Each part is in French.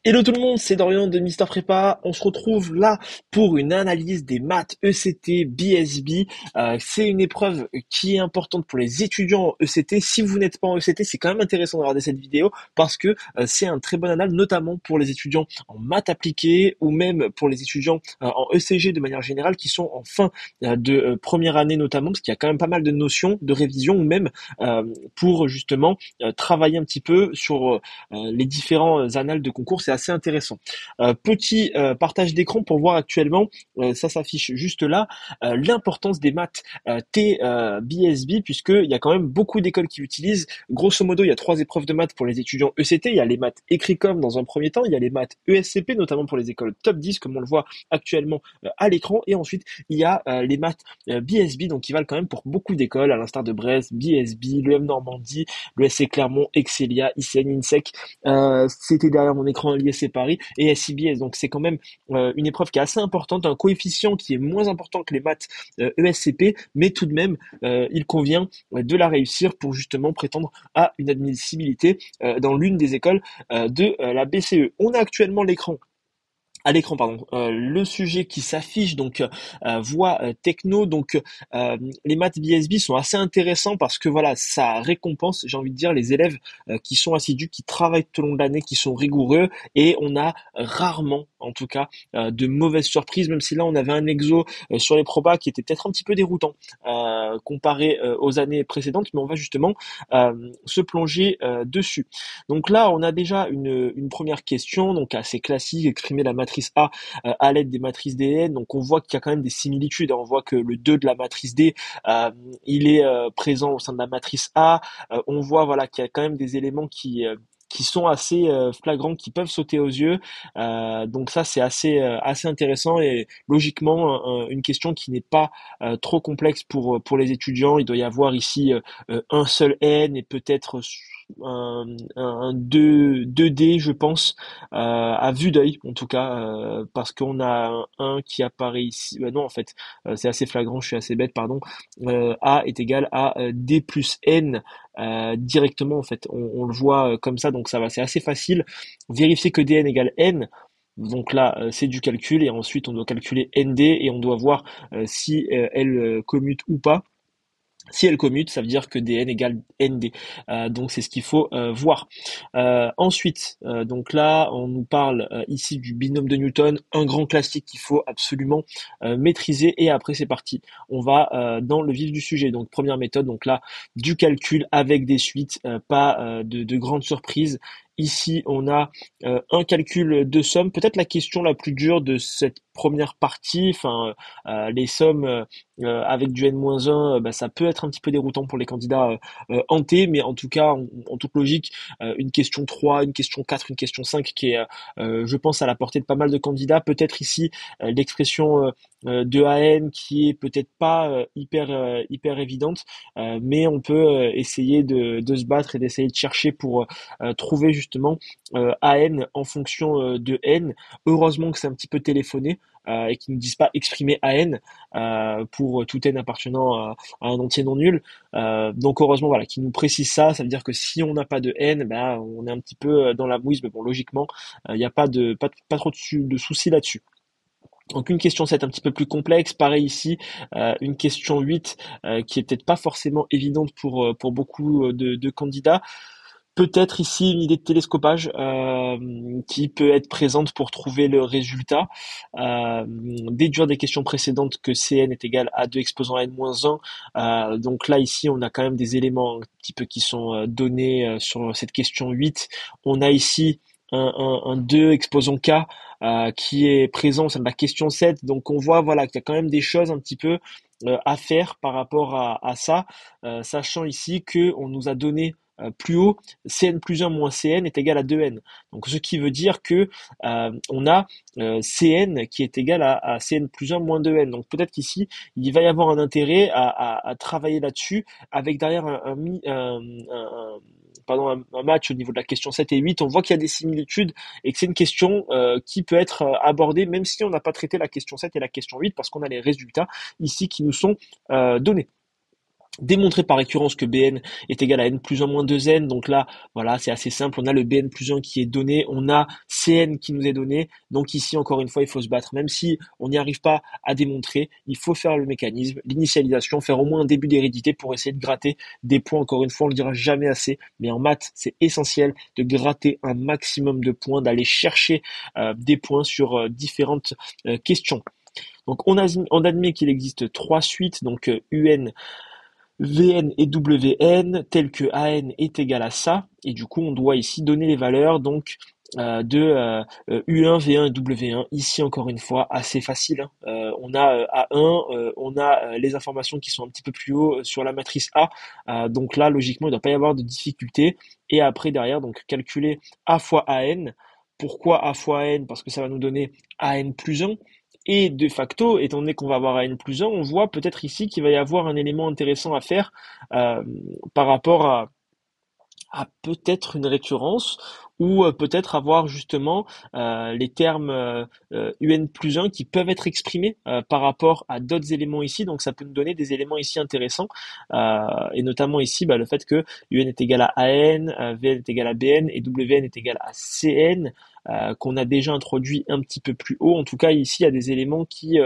Hello tout le monde, c'est Dorian de Mister Prépa. On se retrouve là pour une analyse des maths ECT BSB. C'est une épreuve qui est importante pour les étudiants en ECT. Si vous n'êtes pas en ECT, c'est quand même intéressant de regarder cette vidéo parce que c'est un très bon anal, notamment pour les étudiants en maths appliquées ou même pour les étudiants en ECG de manière générale qui sont en fin de première année notamment parce qu'il y a quand même pas mal de notions de révision ou même euh, pour justement travailler un petit peu sur les différents annales de concours, c'est assez intéressant. Petit partage d'écran pour voir actuellement, ça s'affiche juste là, l'importance des maths TBSB, puisqu'il y a quand même beaucoup d'écoles qui l'utilisent. Grosso modo, il y a trois épreuves de maths pour les étudiants ECT, il y a les maths écrit comme dans un premier temps, il y a les maths ESCP, notamment pour les écoles top 10, comme on le voit actuellement à l'écran, et ensuite il y a les maths BSB, donc qui valent quand même pour beaucoup d'écoles, à l'instar de Brest, BSB, l'EM Normandie, le SC Clermont, Excelia, ICN, INSEC, c'était derrière mon écran l'ISC Paris et SIBS. Donc c'est quand même une épreuve qui est assez importante, un coefficient qui est moins important que les maths ESCP, mais tout de même il convient de la réussir pour justement prétendre à une admissibilité dans l'une des écoles de la BCE. On a actuellement à l'écran, pardon, le sujet qui s'affiche, donc voix techno, donc les maths BSB sont assez intéressants parce que voilà, ça récompense, j'ai envie de dire, les élèves qui sont assidus, qui travaillent tout au long de l'année, qui sont rigoureux, et on a rarement, en tout cas, de mauvaises surprises, même si là on avait un exo sur les probas qui était peut-être un petit peu déroutant comparé aux années précédentes, mais on va justement se plonger dessus. Donc là, on a déjà une première question, donc assez classique, exprimer la matrice A à l'aide des matrices DN. Donc on voit qu'il y a quand même des similitudes, hein. On voit que le 2 de la matrice D, il est présent au sein de la matrice A. On voit voilà qu'il y a quand même des éléments qui sont assez flagrants, qui peuvent sauter aux yeux. Donc ça, c'est assez intéressant et logiquement une question qui n'est pas trop complexe pour les étudiants. Il doit y avoir ici un seul n et peut-être un 2D, je pense, à vue d'œil, en tout cas, parce qu'on a un qui apparaît ici. Non, en fait, c'est assez flagrant, je suis assez bête, pardon. A est égal à D plus N directement, en fait. On le voit comme ça, donc ça va, c'est assez facile. Vérifier que DN égale N. Donc là, c'est du calcul et ensuite on doit calculer ND et on doit voir si elle commute ou pas. Si elle commute, ça veut dire que dn égale nd. Donc c'est ce qu'il faut voir. Ensuite, donc là, on nous parle ici du binôme de Newton, un grand classique qu'il faut absolument maîtriser. Et après, c'est parti. On va dans le vif du sujet. Donc première méthode, donc là, du calcul avec des suites, pas de grandes surprises. Ici, on a un calcul de somme, peut-être la question la plus dure de cette première partie. Enfin, les sommes avec du n-1, bah, ça peut être un petit peu déroutant pour les candidats en T, mais en tout cas, en toute logique, une question 3, une question 4, une question 5 qui est, je pense, à la portée de pas mal de candidats. Peut-être ici l'expression de AN qui est peut-être pas hyper évidente, mais on peut essayer de se battre et d'essayer de chercher pour trouver justement AN en fonction de N. Heureusement que c'est un petit peu téléphoné et qu'ils ne disent pas exprimer AN pour tout n appartenant à un entier non nul. Donc heureusement voilà, qu'ils nous précisent ça, ça veut dire que si on n'a pas de n, ben on est un petit peu dans la mouise, mais bon logiquement, il n'y a pas trop de soucis là-dessus. Donc une question 7 un petit peu plus complexe, pareil ici, une question 8 qui est peut-être pas forcément évidente pour beaucoup de candidats. Peut-être ici une idée de télescopage qui peut être présente pour trouver le résultat. Déduire des questions précédentes que Cn est égal à 2 exposant à n-1. Donc là, ici, on a quand même des éléments un petit peu qui sont donnés sur cette question 8. On a ici un 2 exposant k qui est présent au sein de la question 7. Donc on voit voilà, qu'il y a quand même des choses un petit peu à faire par rapport à ça, sachant ici que on nous a donné plus haut, Cn plus 1 moins Cn est égal à 2n. Donc ce qui veut dire que on a Cn qui est égal à Cn plus 1 moins 2n. Donc peut-être qu'ici, il va y avoir un intérêt à travailler là-dessus, avec derrière pardon, un match au niveau de la question 7 et 8. On voit qu'il y a des similitudes et que c'est une question qui peut être abordée même si on n'a pas traité la question 7 et la question 8 parce qu'on a les résultats ici qui nous sont donnés. Démontrer par récurrence que Bn est égal à n plus 1 moins 2n. Donc là, voilà, c'est assez simple. On a le Bn plus 1 qui est donné, on a Cn qui nous est donné. Donc ici, encore une fois, il faut se battre. Même si on n'y arrive pas à démontrer, il faut faire le mécanisme, l'initialisation, faire au moins un début d'hérédité pour essayer de gratter des points. Encore une fois, on le dira jamais assez, mais en maths, c'est essentiel de gratter un maximum de points, d'aller chercher des points sur différentes questions. Donc on admet qu'il existe trois suites, donc UN, Vn et Wn tel que An est égal à ça, et du coup on doit ici donner les valeurs donc de U1, V1 et W1. Ici encore une fois assez facile, hein. On a A1, on a les informations qui sont un petit peu plus haut sur la matrice A, donc là logiquement il ne doit pas y avoir de difficulté. Et après derrière donc calculer A fois An. Pourquoi A fois An? Parce que ça va nous donner An plus 1. Et de facto, étant donné qu'on va avoir à n plus 1, on voit peut-être ici qu'il va y avoir un élément intéressant à faire euh, par rapport à peut-être une récurrence ou peut-être avoir justement les termes UN plus 1 qui peuvent être exprimés par rapport à d'autres éléments ici. Donc ça peut nous donner des éléments ici intéressants et notamment ici le fait que UN est égal à AN, VN est égal à BN et WN est égal à CN. Qu'on a déjà introduit un petit peu plus haut. En tout cas, ici, il y a des éléments qui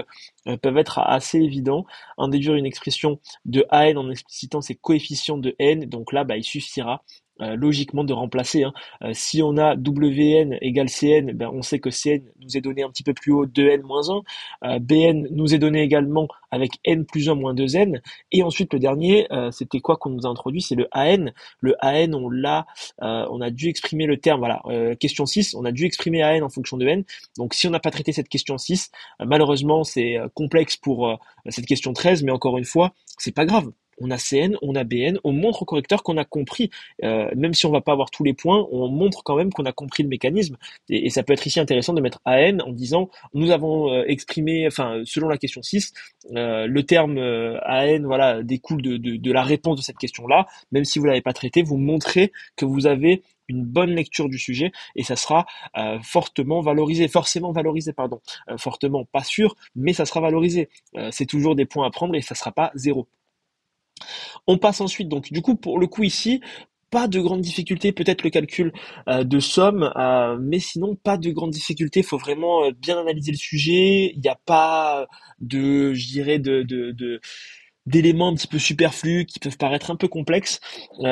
peuvent être assez évidents. En déduire une expression de AN en explicitant ses coefficients de N, donc là, il suffira logiquement de remplacer, hein. Si on a Wn égale Cn, on sait que Cn nous est donné un petit peu plus haut 2n moins 1, Bn nous est donné également avec n plus 1 moins 2n, et ensuite le dernier, c'était quoi qu'on nous a introduit, c'est le An. Le An, on a dû exprimer le terme, voilà, question 6, on a dû exprimer An en fonction de n, donc si on n'a pas traité cette question 6, malheureusement c'est complexe pour cette question 13, mais encore une fois, c'est pas grave. On a Cn, on a Bn, on montre au correcteur qu'on a compris. Même si on va pas avoir tous les points, on montre quand même qu'on a compris le mécanisme. Et ça peut être ici intéressant de mettre AN en disant nous avons exprimé, enfin selon la question 6, le terme AN voilà, découle de la réponse de cette question-là. Même si vous l'avez pas traité, vous montrez que vous avez une bonne lecture du sujet et ça sera forcément valorisé, pardon, fortement pas sûr, mais ça sera valorisé. C'est toujours des points à prendre et ça sera pas zéro. On passe ensuite, donc du coup, pour le coup ici, pas de grande difficulté, peut-être le calcul de somme, mais sinon pas de grande difficulté. Il faut vraiment bien analyser le sujet. Il n'y a pas je dirais, d'éléments un petit peu superflus qui peuvent paraître un peu complexes.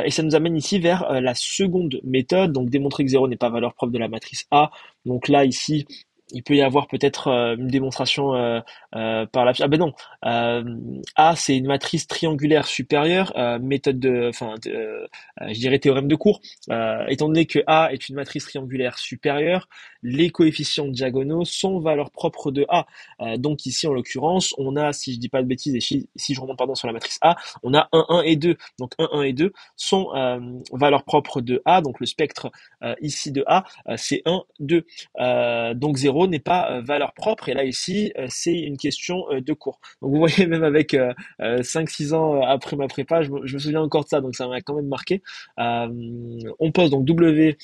Et ça nous amène ici vers la seconde méthode, donc démontrer que 0 n'est pas valeur propre de la matrice A. Donc là, ici, il peut y avoir peut-être une démonstration par la... Ah ben non, euh, A c'est une matrice triangulaire supérieure, méthode je dirais théorème de Cour. Étant donné que A est une matrice triangulaire supérieure, les coefficients diagonaux sont valeur propre de A. Donc ici en l'occurrence, on a, si je dis pas de bêtises et si je remonte pardon sur la matrice A, on a 1, 1 et 2. Donc 1, 1 et 2 sont valeur propre de A, donc le spectre ici de A, c'est 1, 2. Donc 0 n'est pas valeur propre, et là ici, c'est une question de cours. Donc vous voyez, même avec 5-6 ans après ma prépa, je me souviens encore de ça, donc ça m'a quand même marqué. On pose donc W1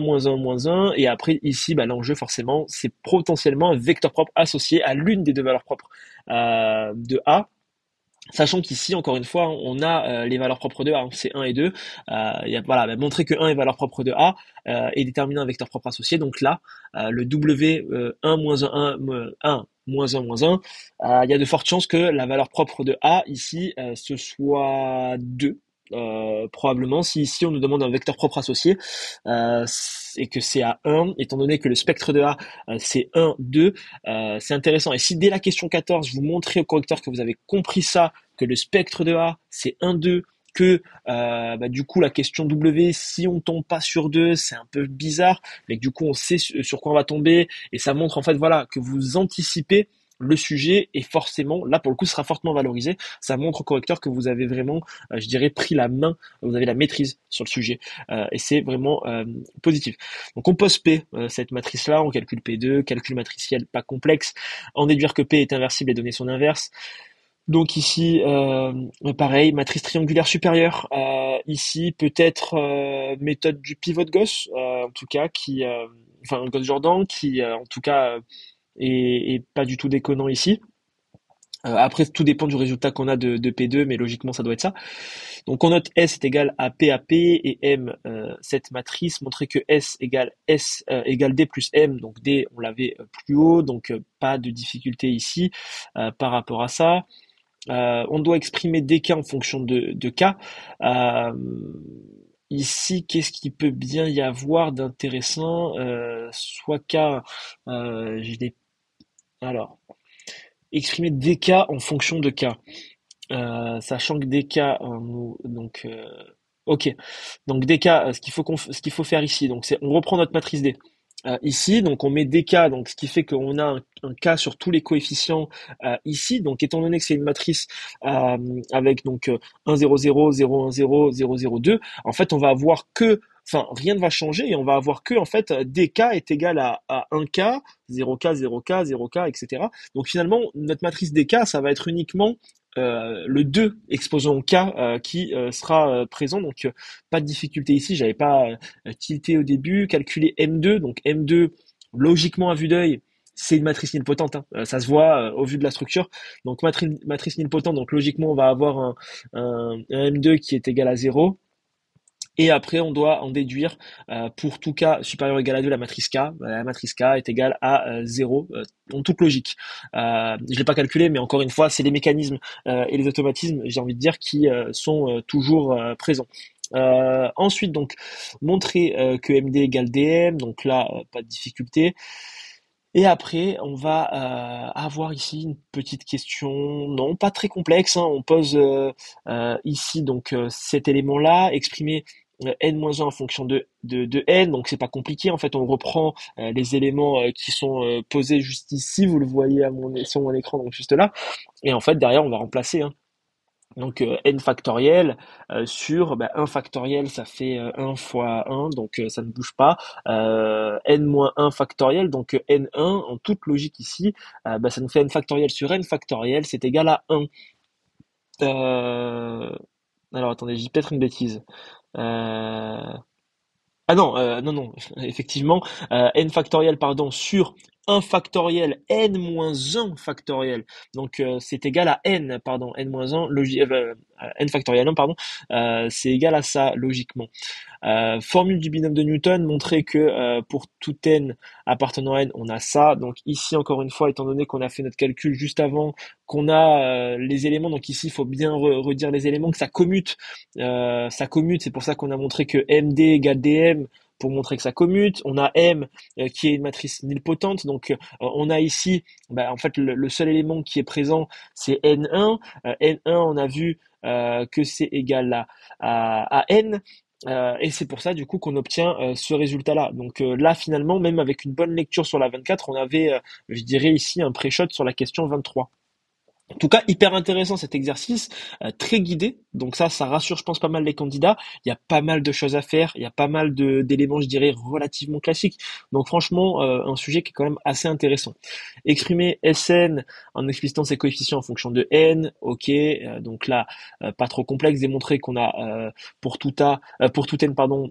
moins 1 moins 1, et après ici, l'enjeu forcément, c'est potentiellement un vecteur propre associé à l'une des deux valeurs propres de A. Sachant qu'ici, encore une fois, on a les valeurs propres de A, hein, c'est 1 et 2. Voilà, montrer que 1 est valeur propre de A et déterminer un vecteur propre associé. Donc là, le W1 moins 1, 1 moins 1 moins 1, il y a de fortes chances que la valeur propre de A, ici, ce soit 2. Probablement, si ici on nous demande un vecteur propre associé et que c'est à 1, étant donné que le spectre de A c'est 1, 2, c'est intéressant. Et si dès la question 14 vous montrez au correcteur que vous avez compris ça, que le spectre de A c'est 1, 2, que du coup la question W, si on tombe pas sur 2, c'est un peu bizarre, mais que du coup on sait sur quoi on va tomber, et ça montre en fait voilà que vous anticipez le sujet, et forcément là pour le coup ce sera fortement valorisé. Ça montre au correcteur que vous avez vraiment je dirais pris la main, vous avez la maîtrise sur le sujet, et c'est vraiment positif. Donc on pose P, cette matrice là, on calcule P2, calcul matriciel pas complexe, en déduire que P est inversible et donner son inverse. Donc ici, pareil, matrice triangulaire supérieure. Ici, peut-être méthode du pivot de Gauss, en tout cas, Gauss-Jordan, qui en tout cas est pas du tout déconnant ici. Après, tout dépend du résultat qu'on a de P2, mais logiquement, ça doit être ça. Donc, on note S est égal à P à P et M, cette matrice, montrer que S égale D plus M. Donc, D, on l'avait plus haut, donc pas de difficulté ici par rapport à ça. On doit exprimer DK en fonction de K. Euh, Ici, qu'est-ce qui peut bien y avoir d'intéressant? Soit K, je l'ai... Alors, exprimer DK en fonction de K. Sachant que DK, donc, ok. Donc DK, ce qu'il faut faire ici, donc c'est, on reprend notre matrice D. Ici, donc on met DK, donc ce qui fait qu'on a un K sur tous les coefficients ici. Donc étant donné que c'est une matrice avec donc 1, 0, 0, 0, 1, 0, 0, 0, 2, en fait on va avoir que, enfin rien ne va changer et on va avoir que en fait DK est égal à 1K, 0K, 0K, 0K, etc. Donc finalement notre matrice DK, ça va être uniquement le 2 exposant K qui sera présent. Donc pas de difficulté ici, j'avais pas tilté au début, calculer M2, donc M2, logiquement à vue d'œil, c'est une matrice nilpotente, hein. Ça se voit au vu de la structure. Donc matrice nilpotente, donc logiquement on va avoir un M2 qui est égal à 0. Et après, on doit en déduire pour tout cas supérieur ou égal à 2 la matrice K. La matrice K est égale à 0, en toute logique. Je l'ai pas calculé, mais encore une fois, c'est les mécanismes et les automatismes, j'ai envie de dire, qui sont toujours présents. Ensuite, donc, montrer que MD égale DM, donc là, pas de difficulté. Et après, on va avoir ici une petite question, non, pas très complexe, hein. On pose ici donc cet élément-là, exprimer n-1 en fonction de n, donc c'est pas compliqué. En fait, on reprend les éléments qui sont posés juste ici, vous le voyez sur mon écran, donc juste là. Et en fait, derrière, on va remplacer, hein. Donc n factoriel sur 1 factoriel, ça fait 1 fois 1, donc ça ne bouge pas. N moins 1 factoriel, donc n1 en toute logique ici, ça nous fait n factoriel sur n factoriel, c'est égal à 1. Euh, alors attendez, j'ai peut-être une bêtise. Euh, Ah non, non, non, effectivement, n factoriel, pardon, sur 1 factoriel, n moins 1 factoriel. Donc, c'est égal à n, pardon, n moins 1, n factoriel 1, pardon, c'est égal à ça, logiquement. Formule du binôme de Newton, montrer que pour tout n appartenant à n, on a ça. Donc ici, encore une fois, étant donné qu'on a fait notre calcul juste avant, qu'on a les éléments, donc ici, il faut bien redire les éléments, que ça commute, c'est pour ça qu'on a montré que MD égale DM, pour montrer que ça commute. On a M qui est une matrice nilpotente, donc on a ici, en fait, le seul élément qui est présent, c'est N1. N1, on a vu que c'est égal à N. Et c'est pour ça du coup qu'on obtient ce résultat-là. Donc là finalement, même avec une bonne lecture sur la 24, on avait, je dirais ici, un pré-shot sur la question 23. En tout cas, hyper intéressant cet exercice, très guidé. Donc ça rassure, je pense, pas mal les candidats. Il y a pas mal de choses à faire, il y a pas mal d'éléments, je dirais, relativement classiques. Donc franchement, un sujet qui est quand même assez intéressant. Exprimer Sn en explicitant ses coefficients en fonction de n, ok. Donc là, pas trop complexe. Démontrer qu'on a pour tout n, pardon,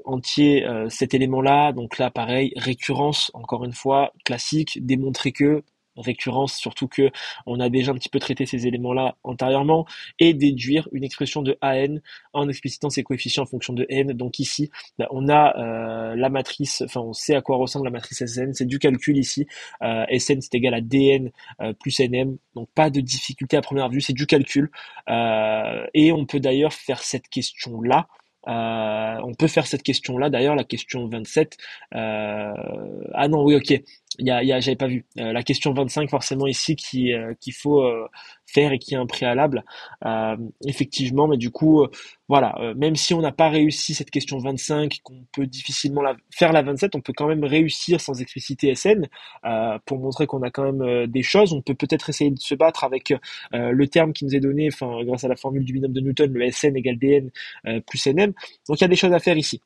entier cet élément-là. Donc là, pareil, récurrence, encore une fois, classique. Démontrer que récurrence, surtout que on a déjà un petit peu traité ces éléments-là antérieurement, et déduire une expression de AN en explicitant ses coefficients en fonction de n. Donc ici, on a la matrice, enfin on sait à quoi ressemble la matrice Sn, c'est du calcul ici. Sn c'est égal à Dn plus Nm, donc pas de difficulté à première vue, c'est du calcul. Et on peut d'ailleurs faire cette question-là. On peut faire cette question-là, d'ailleurs, la question 27. Ah non, oui, ok. J'avais pas vu. La question 25, forcément, ici, qu'il faut faire et qui est un préalable. Effectivement, mais du coup, voilà. Même si on n'a pas réussi cette question 25, qu'on peut difficilement faire la 27, on peut quand même réussir sans expliciter Sn, pour montrer qu'on a quand même des choses. On peut peut-être essayer de se battre avec le terme qui nous est donné, enfin, grâce à la formule du binôme de Newton, le Sn égale Dn plus Nm. Donc il y a des choses à faire ici.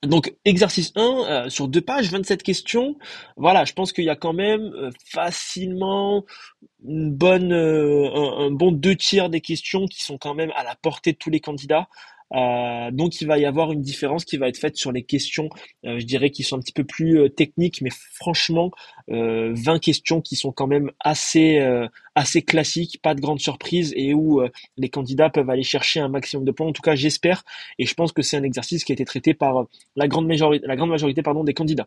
Donc exercice 1, sur 2 pages, 27 questions. Voilà, je pense qu'il y a quand même facilement un bon 2 tiers des questions qui sont quand même à la portée de tous les candidats. Donc il va y avoir une différence qui va être faite sur les questions, je dirais, qui sont un petit peu plus techniques, mais franchement, 20 questions qui sont quand même assez classiques, pas de grande surprise, et où les candidats peuvent aller chercher un maximum de points. En tout cas, j'espère, et je pense que c'est un exercice qui a été traité par la grande majorité, pardon, des candidats.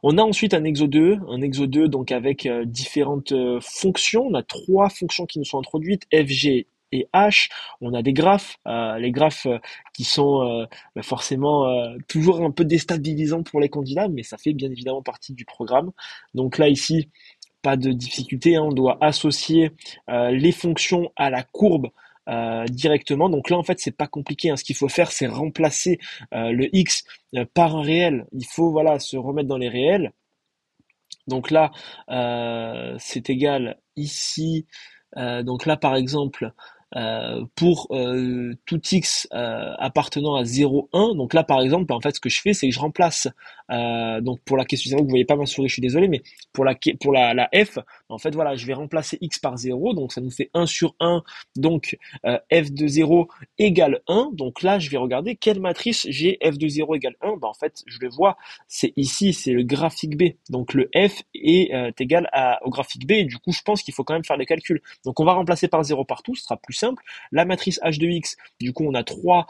On a ensuite un exo 2 donc avec différentes fonctions. On a trois fonctions qui nous sont introduites, F, G et H. On a des graphes, les graphes qui sont forcément toujours un peu déstabilisants pour les candidats, mais ça fait bien évidemment partie du programme. Donc là ici, pas de difficulté, hein, on doit associer les fonctions à la courbe directement. Donc là, en fait, c'est pas compliqué, hein. Ce qu'il faut faire, c'est remplacer le x par un réel. Il faut voilà se remettre dans les réels. Donc là, c'est égal ici. Donc là, par exemple, pour tout x appartenant à 0, 1, donc là, par exemple, en fait, ce que je fais, c'est que je remplace, donc pour la question, c'est vrai que vous voyez pas ma souris, je suis désolé, mais pour la f, en fait, voilà, je vais remplacer x par 0, donc ça nous fait 1 sur 1, donc f de 0 égale 1, donc là, je vais regarder quelle matrice j'ai f de 0 égale 1, en fait, je le vois, c'est ici, c'est le graphique B. Donc le f est égal au graphique B, et du coup, je pense qu'il faut quand même faire les calculs. Donc on va remplacer par 0 partout, ce sera plus simple. La matrice h de x, du coup, on a 3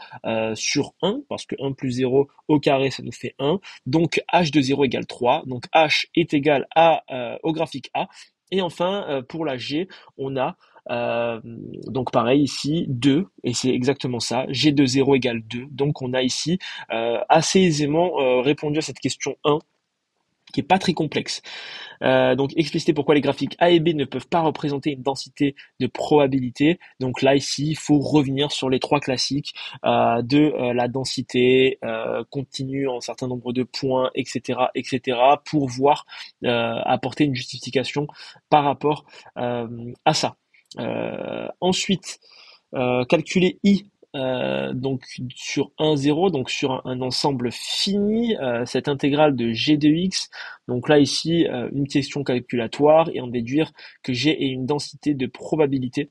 sur 1, parce que 1 plus 0 au carré, ça nous fait 1. Donc h de 0 égale 3. Donc h est égal au graphique A. Et enfin, pour la G, on a donc pareil ici 2, et c'est exactement ça, G de 0 égale 2. Donc on a ici assez aisément répondu à cette question 1, qui est pas très complexe. Donc expliciter pourquoi les graphiques A et B ne peuvent pas représenter une densité de probabilité. Donc là ici, il faut revenir sur les trois classiques de la densité continue en un certain nombre de points, etc., etc., pour voir apporter une justification par rapport à ça. Ensuite, calculer I donc sur 1, 0, donc sur un ensemble fini, cette intégrale de g de x, donc là ici, une question calculatoire et en déduire que g est une densité de probabilité.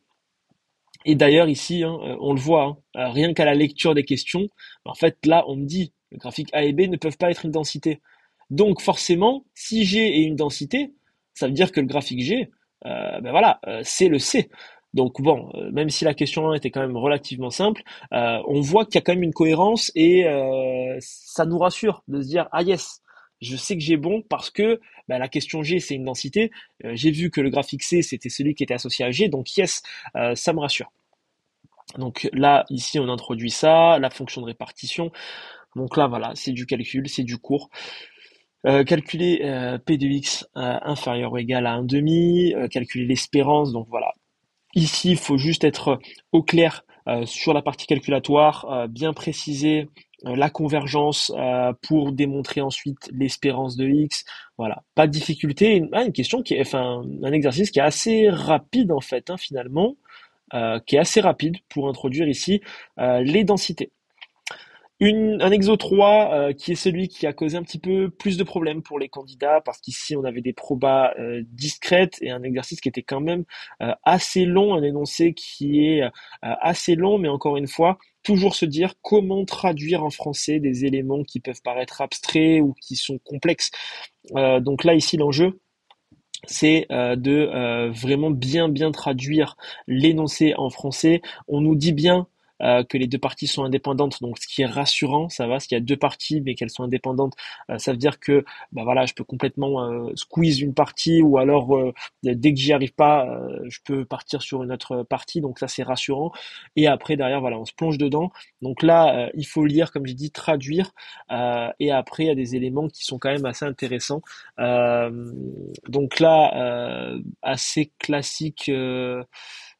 Et d'ailleurs ici, hein, on le voit, hein, rien qu'à la lecture des questions, en fait là on me dit le graphique A et B ne peuvent pas être une densité. Donc forcément, si G est une densité, ça veut dire que le graphique G, voilà, c'est le C. Donc bon, même si la question 1 était quand même relativement simple, on voit qu'il y a quand même une cohérence et ça nous rassure de se dire ah yes, je sais que j'ai bon parce que la question G c'est une densité. J'ai vu que le graphique C c'était celui qui était associé à G, donc yes, ça me rassure. Donc là, ici, on introduit ça, la fonction de répartition. Donc là, voilà, c'est du calcul, c'est du cours. Calculer P de x inférieur ou égal à 1 demi, calculer l'espérance, donc voilà. Ici, il faut juste être au clair sur la partie calculatoire, bien préciser la convergence pour démontrer ensuite l'espérance de x. Voilà, pas de difficulté. Une question qui est, enfin, un exercice qui est assez rapide en fait, hein, finalement, qui est assez rapide pour introduire ici les densités. Un exo 3 qui est celui qui a causé un petit peu plus de problèmes pour les candidats parce qu'ici on avait des probas discrètes et un exercice qui était quand même assez long, un énoncé qui est assez long, mais encore une fois, toujours se dire comment traduire en français des éléments qui peuvent paraître abstraits ou qui sont complexes. Donc là ici l'enjeu, c'est de vraiment bien traduire l'énoncé en français. On nous dit bien que les deux parties sont indépendantes, donc ce qui est rassurant, ça va. S'il y a deux parties mais qu'elles sont indépendantes, ça veut dire que voilà, je peux complètement squeeze une partie ou alors dès que j'y arrive pas, je peux partir sur une autre partie, donc ça c'est rassurant. Et après derrière, voilà, on se plonge dedans. Donc là, il faut lire, comme j'ai dit, traduire, et après il y a des éléments qui sont quand même assez intéressants. Euh, donc là, assez classique.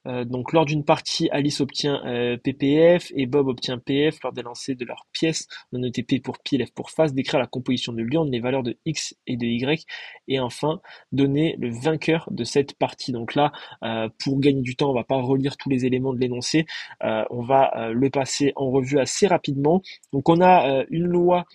Donc lors d'une partie, Alice obtient PPF et Bob obtient PF lors des lancers de leurs pièces. On a noté P pour pile, F pour face. Décrire la composition de l'urne, les valeurs de X et de Y. Et enfin, donner le vainqueur de cette partie. Donc là, pour gagner du temps, on va pas relire tous les éléments de l'énoncé. On va le passer en revue assez rapidement. Donc on a une loi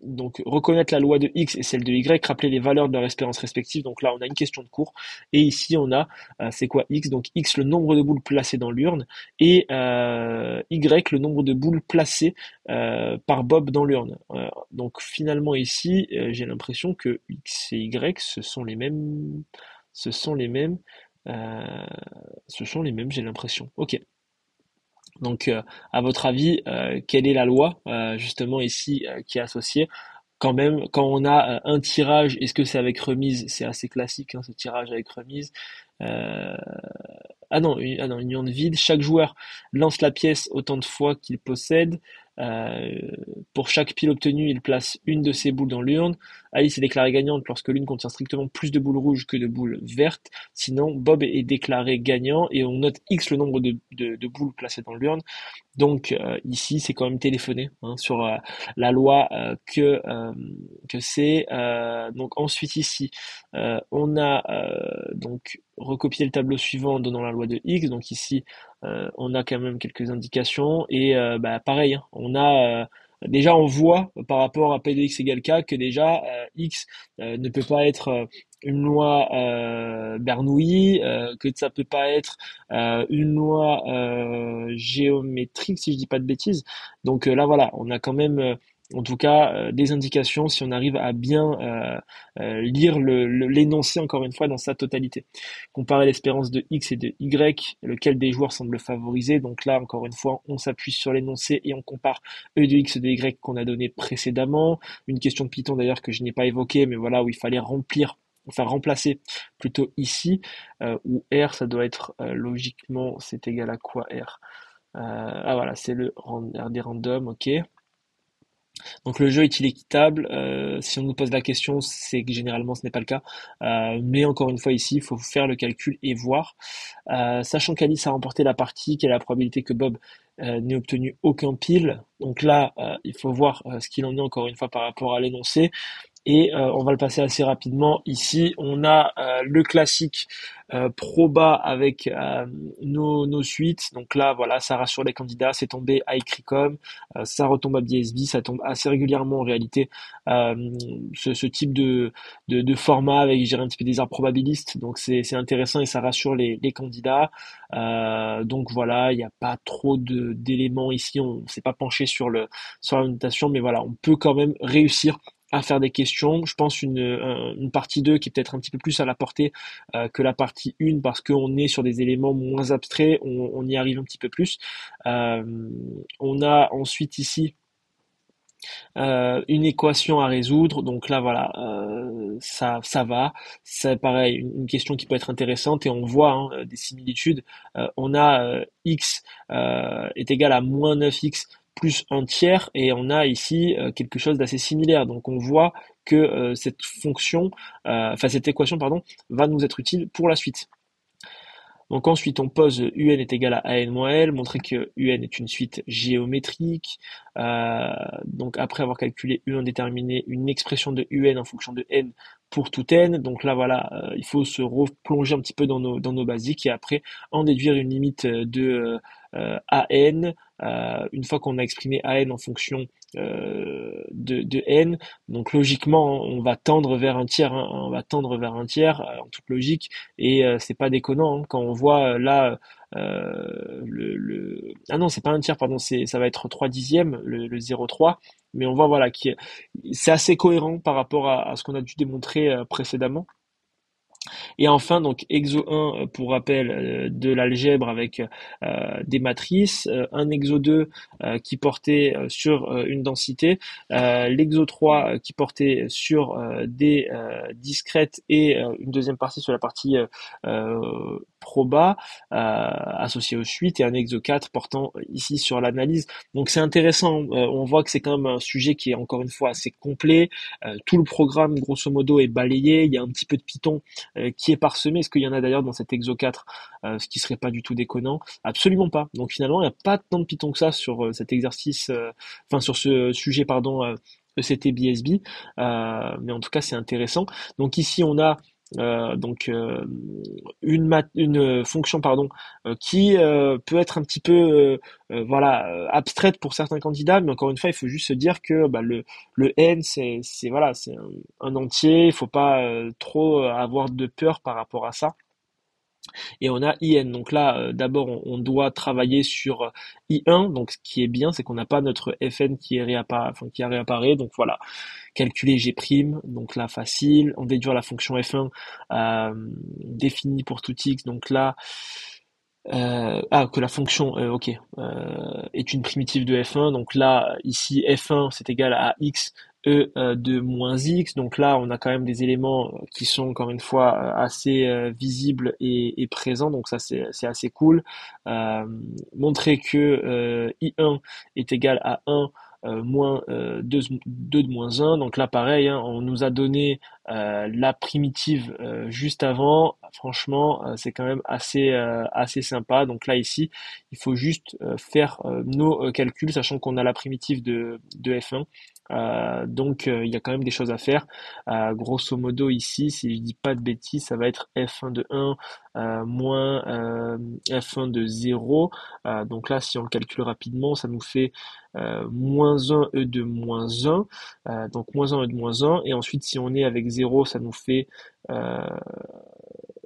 donc reconnaître la loi de X et celle de Y, rappeler les valeurs de leur espérance respective. Donc là, on a une question de cours. Et ici, on a, c'est quoi X? Donc X, le nombre de boules placées dans l'urne, et Y, le nombre de boules placées par Bob dans l'urne. Donc finalement ici, j'ai l'impression que X et Y, ce sont les mêmes, euh, ce sont les mêmes, j'ai l'impression. Ok. Donc, à votre avis, quelle est la loi justement ici qui est associée? Quand même, quand on a un tirage, est-ce que c'est avec remise? C'est assez classique, hein, ce tirage avec remise. Euh, ah non, une urne vide. Chaque joueur lance la pièce autant de fois qu'il possède. Euh, pour chaque pile obtenue, il place une de ses boules dans l'urne. Alice est déclarée gagnante lorsque l'une contient strictement plus de boules rouges que de boules vertes. Sinon, Bob est déclaré gagnant et on note X le nombre de boules placées dans l'urne. Donc ici, c'est quand même téléphoné hein, sur la loi que c'est. Donc ensuite ici, on a donc recopié le tableau suivant en donnant la loi de X. Donc ici, on a quand même quelques indications et bah, pareil, hein, on a déjà on voit par rapport à P de X égale K que déjà X ne peut pas être une loi Bernoulli, que ça peut pas être une loi géométrique, si je dis pas de bêtises. Donc là, voilà, on a quand même, en tout cas, des indications si on arrive à bien lire l'énoncé, encore une fois, dans sa totalité. Comparer l'espérance de X et de Y, lequel des joueurs semble favoriser. Donc là, encore une fois, on s'appuie sur l'énoncé et on compare E de X et de Y qu'on a donné précédemment. Une question de Python d'ailleurs que je n'ai pas évoquée, mais voilà, où il fallait enfin remplacer plutôt ici, où R, ça doit être logiquement, c'est égal à quoi R? Ah voilà, c'est le R des randoms, ok. Donc le jeu est-il équitable? Si on nous pose la question, c'est que généralement ce n'est pas le cas. Mais encore une fois ici, il faut faire le calcul et voir. Sachant qu'Alice a remporté la partie, quelle est la probabilité que Bob n'ait obtenu aucun pile? Donc là, il faut voir ce qu'il en est encore une fois par rapport à l'énoncé. Et on va le passer assez rapidement. Ici, on a le classique proba avec nos suites. Donc là, voilà, ça rassure les candidats. C'est tombé à Ecricom, ça retombe à BSB, ça tombe assez régulièrement en réalité. Euh, ce type de format avec, je dirais, un petit peu des arbres probabilistes. Donc c'est intéressant et ça rassure les candidats. Donc voilà, il n'y a pas trop d'éléments ici. On s'est pas penché sur la notation, mais voilà, on peut quand même réussir à faire des questions. Je pense une partie 2 qui est peut-être un petit peu plus à la portée que la partie 1 parce qu'on est sur des éléments moins abstraits, on y arrive un petit peu plus. Euh, on a ensuite ici une équation à résoudre, donc là voilà, ça va. C'est pareil, une question qui peut être intéressante et on voit hein, des similitudes. On a x est égal à moins 9x plus un tiers et on a ici quelque chose d'assez similaire. Donc on voit que cette fonction, enfin cette équation pardon, va nous être utile pour la suite. Donc ensuite, on pose UN est égal à AN-L, montrer que UN est une suite géométrique. Donc après avoir calculé UN, déterminer une expression de UN en fonction de N pour tout N. Donc là, voilà, il faut se replonger un petit peu dans nos basiques et après en déduire une limite de AN. Une fois qu'on a exprimé AN en fonction de N, donc logiquement, on va tendre vers un tiers, hein, on va tendre vers un tiers en toute logique. Et c'est pas déconnant hein, quand on voit là ah non c'est pas un tiers pardon ça va être 3 dixièmes le 0,3 mais on voit voilà qui c'est assez cohérent par rapport à ce qu'on a dû démontrer précédemment. Et enfin, donc exo 1 pour rappel de l'algèbre avec des matrices, un exo 2 qui portait sur une densité, l'exo 3 qui portait sur des discrètes et une deuxième partie sur la partie proba associée aux suites et un exo 4 portant ici sur l'analyse. Donc c'est intéressant, on voit que c'est quand même un sujet qui est encore une fois assez complet, tout le programme grosso modo est balayé, il y a un petit peu de Python qui est parsemé. Est-ce qu'il y en a d'ailleurs dans cet Exo 4, ce qui serait pas du tout déconnant? Absolument pas. Donc finalement, il n'y a pas tant de Python que ça sur cet exercice, enfin sur ce sujet, pardon, ECT BSB. Mais en tout cas, c'est intéressant. Donc ici, on a une fonction pardon qui peut être un petit peu voilà abstraite pour certains candidats, mais encore une fois, il faut juste se dire que bah, le n c'est voilà c'est un entier, il faut pas trop avoir de peur par rapport à ça. Et on a IN. Donc là, d'abord, on doit travailler sur I1. Donc ce qui est bien, c'est qu'on n'a pas notre FN qui réapparaît. Donc voilà, calculer G', donc là facile, on déduire la fonction F1 définie pour tout x, donc là que la fonction est une primitive de F1, donc là ici F1 c'est égal à x de moins x, donc là on a quand même des éléments qui sont encore une fois assez visibles et présents, donc ça c'est assez cool. Euh, Montrer que I1 est égal à 1 moins 2 de moins 1. Donc là, pareil, hein, on nous a donné la primitive juste avant. Franchement, c'est quand même assez sympa. Donc là, ici, il faut juste faire nos calculs, sachant qu'on a la primitive de F1. Donc il y a quand même des choses à faire. Grosso modo ici, si je dis pas de bêtises, ça va être F1 de 1 moins F1 de 0. Donc là, si on le calcule rapidement, ça nous fait moins 1 E de moins 1, donc moins 1 E de moins 1, et ensuite si on est avec 0, euh,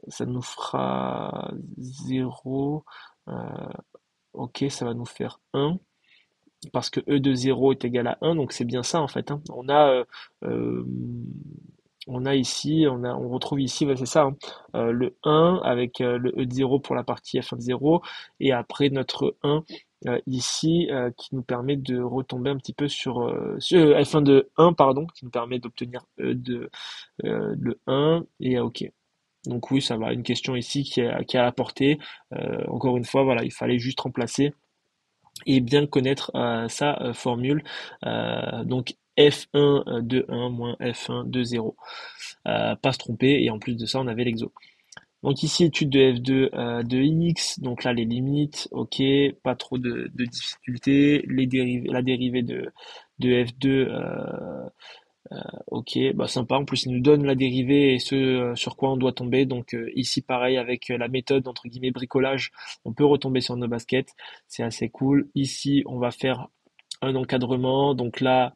ça nous fera 0, euh, ok, ça va nous faire 1, parce que E de 0 est égal à 1, donc c'est bien ça en fait, hein. Euh, on a ici, on retrouve ici, ouais, c'est ça, hein, le 1 avec le E de 0 pour la partie F1 de 0, et après notre 1 ici qui nous permet de retomber un petit peu sur F1 de 1, pardon, qui nous permet d'obtenir E de le 1, et ok. Donc oui, ça va, une question ici qui a apporté. Encore une fois, voilà, il fallait juste remplacer et bien connaître sa formule. Donc F1 de 1 moins F1 de 0. Pas se tromper, et en plus de ça, on avait l'exo. Donc ici, étude de F2 de X, donc là les limites, ok, pas trop de difficultés, la dérivée de F2, ok, bah sympa, en plus il nous donne la dérivée et ce sur quoi on doit tomber, donc ici pareil avec la méthode entre guillemets bricolage, on peut retomber sur nos baskets, c'est assez cool. Ici on va faire un encadrement, donc là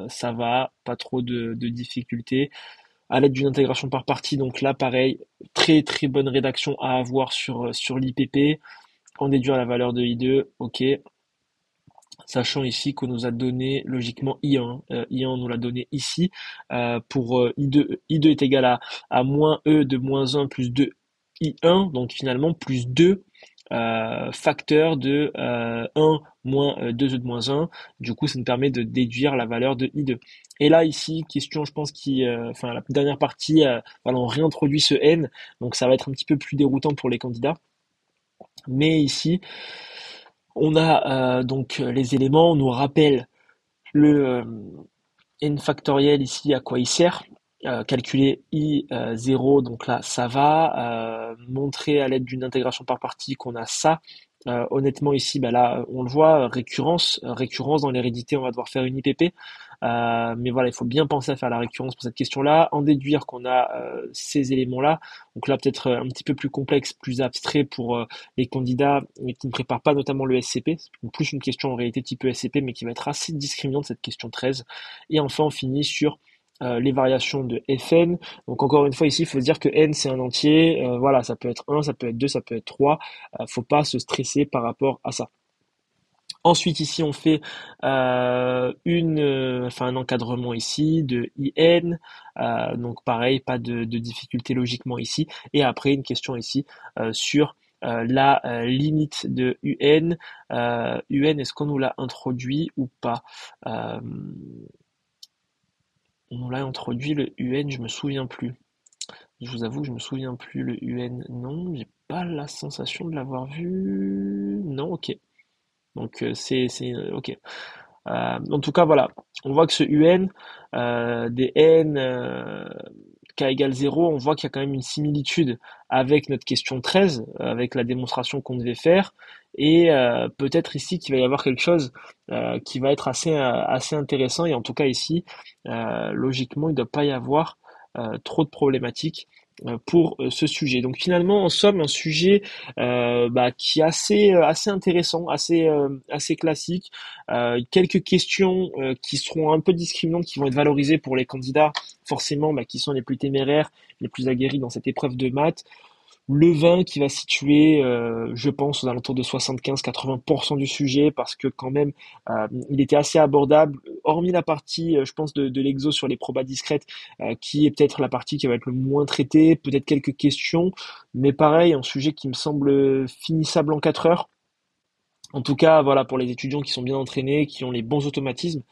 ça va, pas trop de difficultés à l'aide d'une intégration par partie. Donc là, pareil, très très bonne rédaction à avoir sur l'IPP. En déduire la valeur de I2, ok. Sachant ici qu'on nous a donné logiquement I1. I1, on nous l'a donné ici. Pour I2 est égal à moins E de moins 1 plus 2 I1. Donc finalement, plus 2 facteurs de 1 moins 2E de moins 1. Du coup, ça nous permet de déduire la valeur de I2. Et là, ici, question, je pense, enfin, la dernière partie, voilà, on réintroduit ce N. Donc ça va être un petit peu plus déroutant pour les candidats. Mais ici, on a donc les éléments, on nous rappelle le n factoriel ici, à quoi il sert. Calculer i0, donc là ça va. Montrer à l'aide d'une intégration par partie qu'on a ça. Honnêtement ici, bah là on le voit, récurrence dans l'hérédité, on va devoir faire une IPP. Mais voilà, il faut bien penser à faire la récurrence pour cette question-là, en déduire qu'on a ces éléments-là. Donc là peut-être un petit peu plus complexe, plus abstrait pour les candidats qui ne préparent pas notamment le SCP. C'est plus une question en réalité type SCP, mais qui va être assez discriminante, cette question 13. Et enfin on finit sur les variations de Fn. Donc encore une fois ici, il faut se dire que n c'est un entier. Voilà, ça peut être 1, ça peut être 2, ça peut être 3. Faut pas se stresser par rapport à ça. Ensuite, ici, on fait enfin un encadrement ici de IN. Donc pareil, pas de difficulté logiquement ici. Et après, une question ici sur la limite de UN. UN, est-ce qu'on nous l'a introduit ou pas? Euh, on nous l'a introduit le UN, je me souviens plus. Je vous avoue, je me souviens plus le UN. Non, j'ai pas la sensation de l'avoir vu. Non, ok. Donc ok. En tout cas, voilà, on voit que ce UN des n k égale 0, on voit qu'il y a quand même une similitude avec notre question 13, avec la démonstration qu'on devait faire, et peut-être ici qu'il va y avoir quelque chose qui va être assez intéressant, et en tout cas ici, logiquement, il ne doit pas y avoir trop de problématiques. pour ce sujet. Donc finalement, en somme, un sujet qui est assez intéressant, assez classique. Quelques questions qui seront un peu discriminantes, qui vont être valorisées pour les candidats, forcément, qui sont les plus téméraires, les plus aguerris dans cette épreuve de maths. Le vin qui va situer, je pense, aux alentours de 75-80% du sujet, parce que quand même, il était assez abordable, hormis la partie, je pense, de l'exo sur les probas discrètes, qui est peut-être la partie qui va être le moins traitée, peut-être quelques questions, mais pareil, un sujet qui me semble finissable en 4 heures. En tout cas, voilà, pour les étudiants qui sont bien entraînés, qui ont les bons automatismes.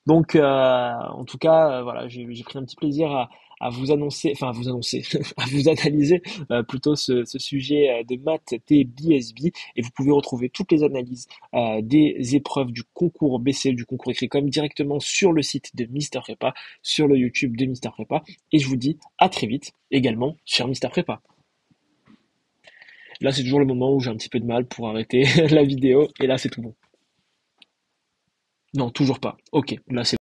Donc, en tout cas, voilà, j'ai pris un petit plaisir à vous annoncer, enfin à vous annoncer, à vous analyser plutôt ce sujet de maths T BSB. Et vous pouvez retrouver toutes les analyses des épreuves du concours BCE, du concours écrit comme directement sur le site de Mister Prépa, sur le YouTube de Mister Prépa. Et je vous dis à très vite également sur Mister Prépa. Là, c'est toujours le moment où j'ai un petit peu de mal pour arrêter la vidéo. Et là, c'est tout bon. Non, toujours pas. Ok, là c'est